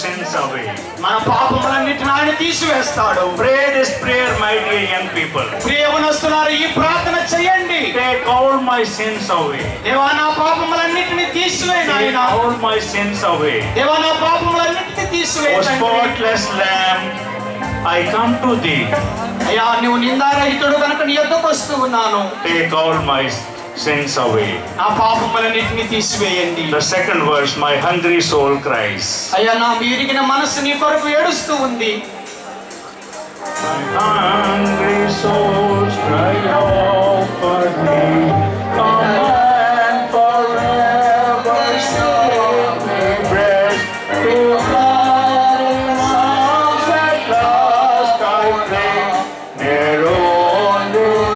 sins away. మన పాపములన్నిటిని ఆయన తీసివేస్తాడు. Pray this prayer, my dear young people. ప్రియవనస్తులారా, ఈ ప్రార్థన చేయండి. Take all my sins away. దేవా, నా పాపములన్నిటిని తీసివేయి నాయనా. Take all my sins away. దేవా, నా పాపములన్నిటిని తీసివేయి O తండ్రి. spotless Lamb, I come to thee. అయ్యా, నువ్వు నిందారహితుడు కనుక నీ యొద్దకు వస్తూ ఉన్నాను. Take all my sins away. నా పాపములన్నిటిని తీసివేయండి. The second verse, my hungry soul cries. అయ్యా, నా విరిగిన మనస్సు నీ కొరకు ఏడుస్తూ ఉంది. My hungry